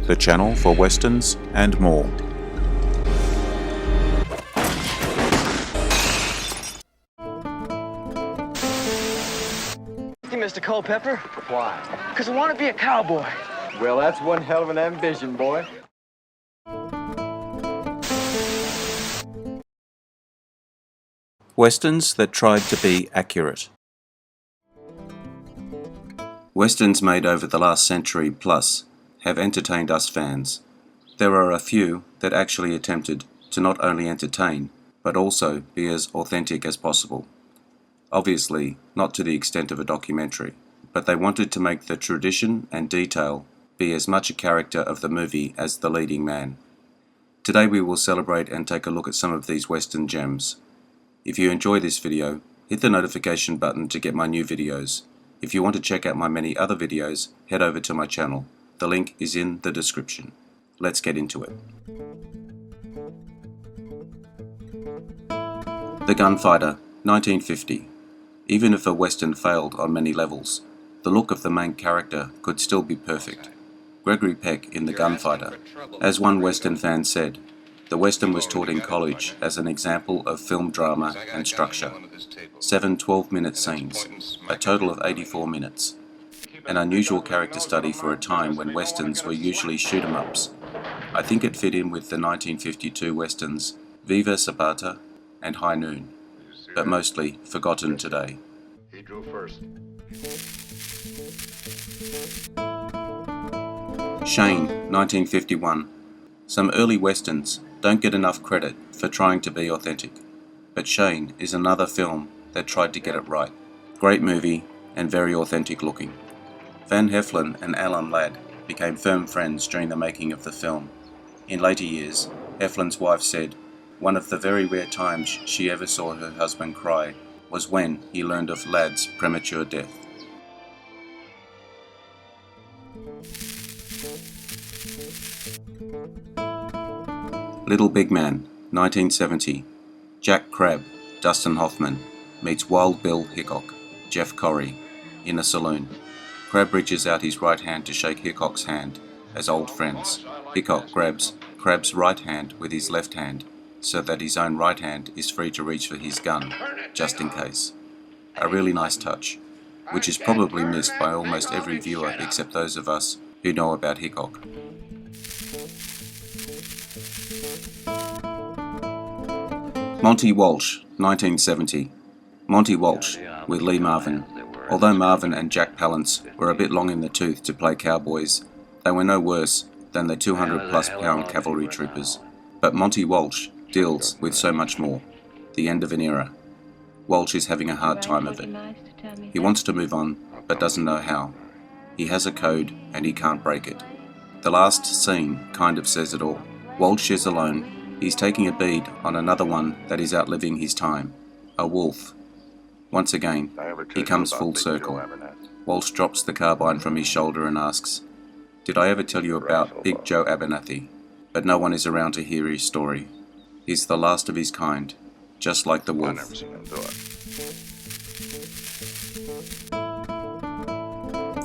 the channel for westerns and more. Mr. Culpepper. Why? Because I want to be a cowboy. Well, that's one hell of an ambition, boy. Westerns that tried to be accurate. Westerns made over the last century plus have entertained us fans. There are a few that actually attempted to not only entertain, but also be as authentic as possible. Obviously, not to the extent of a documentary, but they wanted to make the tradition and detail be as much a character of the movie as the leading man. Today we will celebrate and take a look at some of these Western gems. If you enjoy this video, hit the notification button to get my new videos. If you want to check out my many other videos, head over to my channel. The link is in the description. Let's get into it. The Gunfighter, 1950. Even if a Western failed on many levels, the look of the main character could still be perfect. Gregory Peck in The Gunfighter. As one Western fan said, the Western was taught in college as an example of film drama and structure. 7 12-minute scenes, a total of 84 minutes. An unusual character study for a time when Westerns were usually shoot-em-ups. I think it fit in with the 1952 Westerns Viva Zapata and High Noon, but mostly forgotten today. He drew first. Shane, 1951. Some early Westerns don't get enough credit for trying to be authentic, but Shane is another film that tried to get it right. Great movie and very authentic looking. Van Heflin and Alan Ladd became firm friends during the making of the film. In later years, Heflin's wife said, one of the very rare times she ever saw her husband cry was when he learned of Ladd's premature death. Little Big Man, 1970. Jack Crabb, Dustin Hoffman, meets Wild Bill Hickok, Jeff Corrie, in a saloon. Crabb reaches out his right hand to shake Hickok's hand as old friends. Hickok grabs Crabb's right hand with his left hand, so that his own right hand is free to reach for his gun, just in case. A really nice touch, which is probably missed by almost every viewer except those of us who know about Hickok. Monty Walsh, 1970. Monty Walsh, with Lee Marvin. Although Marvin and Jack Palance were a bit long in the tooth to play cowboys, they were no worse than the 200-plus pound cavalry troopers. But Monty Walsh deals with so much more. The end of an era. Walsh is having a hard time of it. He wants to move on, but doesn't know how. He has a code, and he can't break it. The last scene kind of says it all. Walsh is alone. He's taking a bead on another one that is outliving his time. A wolf. Once again, he comes full circle. Walsh drops the carbine from his shoulder and asks, "Did I ever tell you about Big Joe Abernathy?" But no one is around to hear his story. He's the last of his kind, just like the wolf.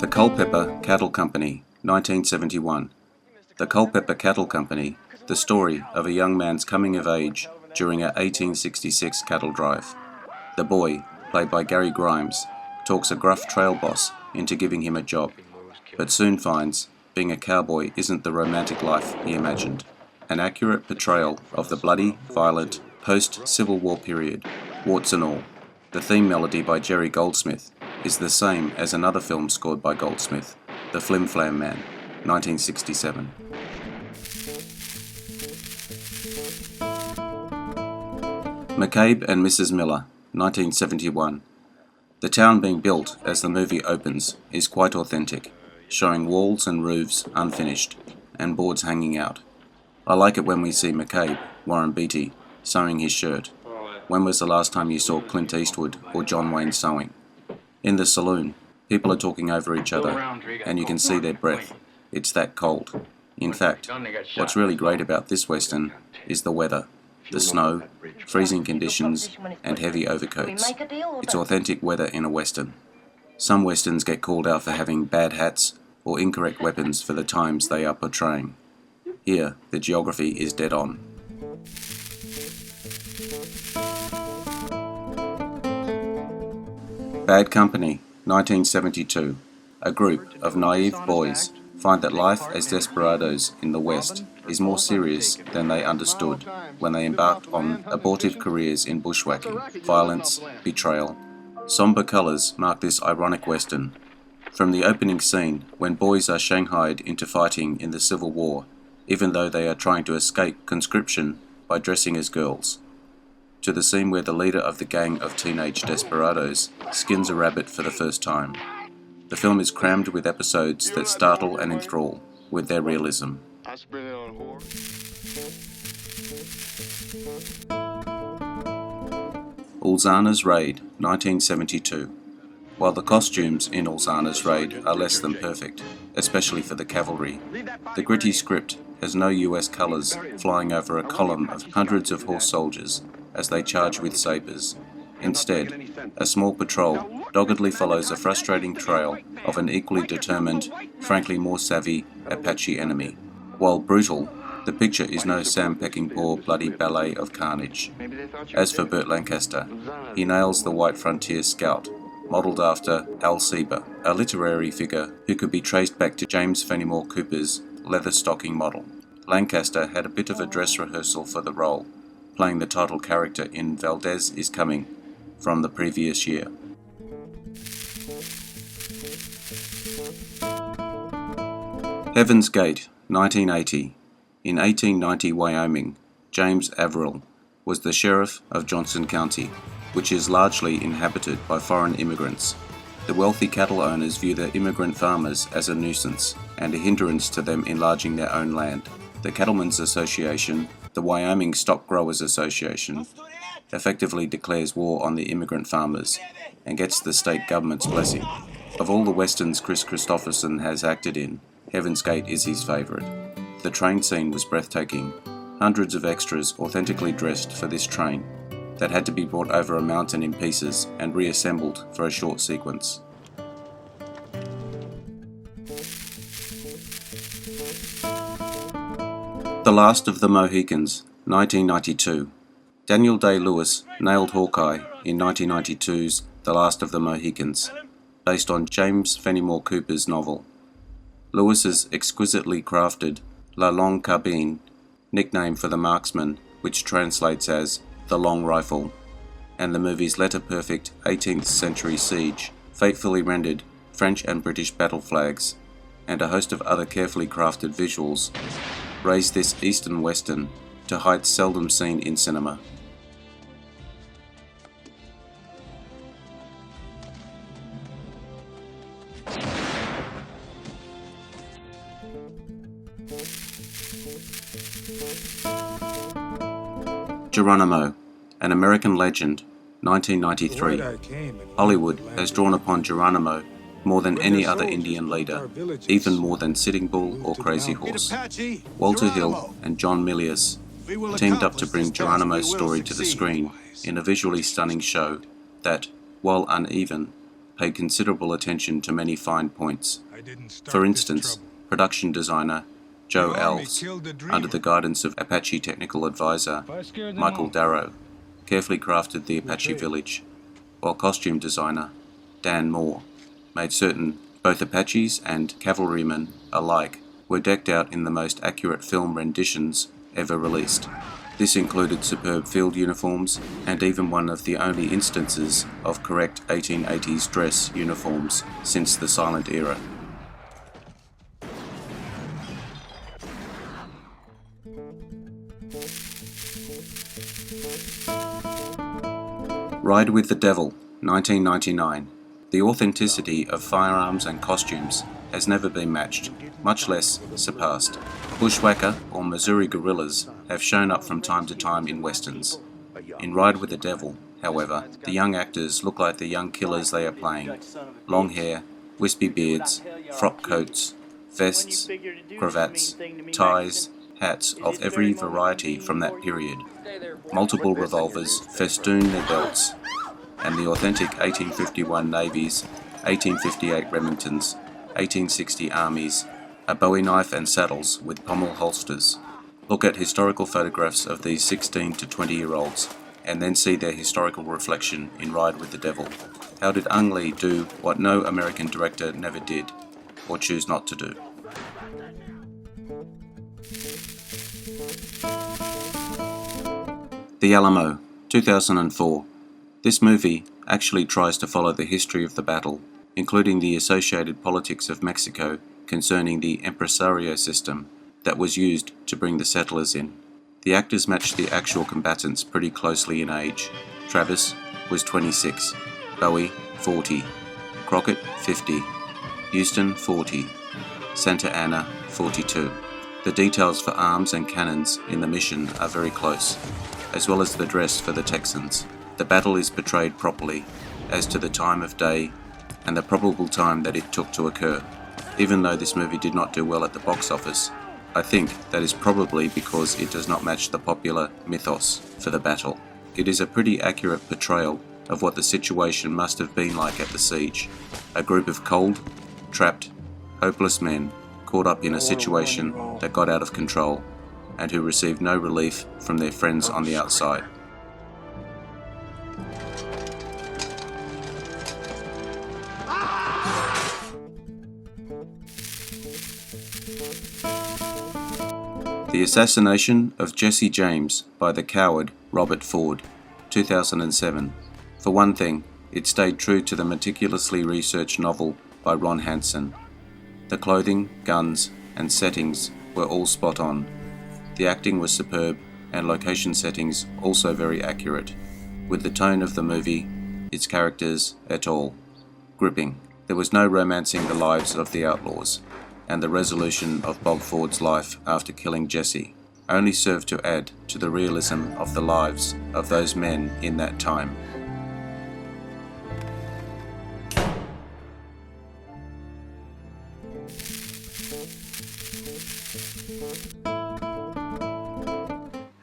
The Culpeper Cattle Company, 1971. The Culpeper Cattle Company, the story of a young man's coming of age during a 1866 cattle drive. The boy, played by Gary Grimes, talks a gruff trail boss into giving him a job, but soon finds being a cowboy isn't the romantic life he imagined. An accurate portrayal of the bloody, violent, post-Civil War period, warts and all. The theme melody by Jerry Goldsmith is the same as another film scored by Goldsmith, The Flim Flam Man, 1967. McCabe and Mrs Miller, 1971. The town being built as the movie opens is quite authentic, showing walls and roofs unfinished, and boards hanging out. I like it when we see McCabe, Warren Beatty, sewing his shirt. When was the last time you saw Clint Eastwood or John Wayne sewing? In the saloon, people are talking over each other, and you can see their breath. It's that cold. In fact, what's really great about this Western is the weather. The snow, freezing conditions, and heavy overcoats. It's authentic weather in a Western. Some Westerns get called out for having bad hats or incorrect weapons for the times they are portraying. Here, the geography is dead on. Bad Company, 1972. A group of naive boys find that life as desperados in the West is more serious than they understood when they embarked on abortive careers in bushwhacking, violence, betrayal. Somber colours mark this ironic Western. From the opening scene, when boys are shanghaied into fighting in the Civil War, even though they are trying to escape conscription by dressing as girls, to the scene where the leader of the gang of teenage desperados skins a rabbit for the first time. The film is crammed with episodes that startle and enthrall with their realism. Ozanna's Raid, 1972. While the costumes in Ozanna's Raid are less than perfect, especially for the cavalry, the gritty script has no US colours flying over a column of hundreds of horse soldiers as they charge with sabres. Instead, a small patrol doggedly follows a frustrating trail of an equally determined, frankly more savvy, Apache enemy. While brutal, the picture is no Sam Peckinpah bloody ballet of carnage. As for Burt Lancaster, he nails the white frontier scout, modelled after Al Seba, a literary figure who could be traced back to James Fenimore Cooper's leather stocking model. Lancaster had a bit of a dress rehearsal for the role, playing the title character in Valdez is Coming from the previous year. Heaven's Gate, 1980. In 1890 Wyoming, James Averill was the sheriff of Johnson County, which is largely inhabited by foreign immigrants. The wealthy cattle owners view their immigrant farmers as a nuisance and a hindrance to them enlarging their own land. The Cattlemen's Association, the Wyoming Stock Growers Association, effectively declares war on the immigrant farmers and gets the state government's blessing. Of all the westerns Chris Christopherson has acted in, Heaven's Gate is his favourite. The train scene was breathtaking. Hundreds of extras authentically dressed for this train that had to be brought over a mountain in pieces and reassembled for a short sequence. The Last of the Moheakans, 1992. Daniel Day-Lewis nailed Hawkeye in 1992's The Last of the Moheakans, based on James Fenimore Cooper's novel. Lewis's exquisitely crafted La Longue Carbine, nickname for the marksman, which translates as the long rifle, and the movie's letter-perfect 18th century siege, faithfully rendered French and British battle flags, and a host of other carefully crafted visuals, raised this Eastern Western to heights seldom seen in cinema. Geronimo, an American legend, 1993. Hollywood has drawn upon Geronimo more than any other Indian leader, even more than Sitting Bull or Crazy Horse. Walter Hill and John Milius teamed up to bring Geronimo's story to the screen in a visually stunning show that, while uneven, paid considerable attention to many fine points. For instance, production designer Joe Alves, under the guidance of Apache technical advisor Michael Darrow, carefully crafted the Apache village, while costume designer Dan Moore made certain both Apaches and cavalrymen alike were decked out in the most accurate film renditions ever released. This included superb field uniforms and even one of the only instances of correct 1880s dress uniforms since the silent era. Ride with the Devil, 1999. The authenticity of firearms and costumes has never been matched, much less surpassed. Bushwhacker or Missouri guerrillas have shown up from time to time in westerns. In Ride with the Devil, however, the young actors look like the young killers they are playing. Long hair, wispy beards, frock coats, vests, cravats, ties, hats of every variety from that period. Multiple revolvers festoon their belts, and the authentic 1851 Navy's 1858 Remingtons 1860 armies are Bowie knife and saddles with pommel holsters. Look at historical photographs of these 16 to 20-year-olds and then see their historical reflection in Ride with the Devil. How did Ang Lee do what no American director never did, or choose not to do? The Alamo, 2004. This movie actually tries to follow the history of the battle, including the associated politics of Mexico concerning the empresario system that was used to bring the settlers in. The actors matched the actual combatants pretty closely in age. Travis was 26, Bowie 40, Crockett 50, Houston 40, Santa Anna 42. The details for arms and cannons in the mission are very close, as well as the dress for the Texans. The battle is portrayed properly as to the time of day and the probable time that it took to occur. Even though this movie did not do well at the box office, I think that is probably because it does not match the popular mythos for the battle. It is a pretty accurate portrayal of what the situation must have been like at the siege. A group of cold, trapped, hopeless men caught up in a situation that got out of control and who received no relief from their friends on the outside. The Assassination of Jesse James by the coward Robert Ford, 2007. For one thing, it stayed true to the meticulously researched novel by Ron Hansen. The clothing, guns, and settings were all spot on. The acting was superb, and location settings also very accurate, with the tone of the movie, its characters et al. Gripping. There was no romancing the lives of the outlaws, and the resolution of Bob Ford's life after killing Jesse only served to add to the realism of the lives of those men in that time.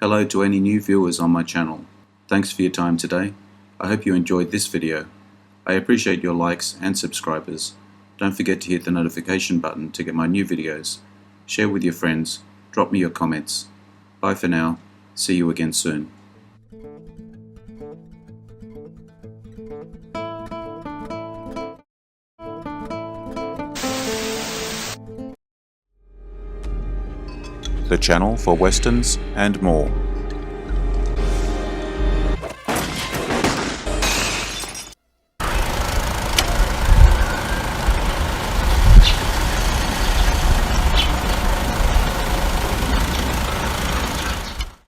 Hello to any new viewers on my channel. Thanks for your time today. I hope you enjoyed this video. I appreciate your likes and subscribers. Don't forget to hit the notification button to get my new videos. Share with your friends. Drop me your comments. Bye for now. See you again soon. The channel for westerns and more.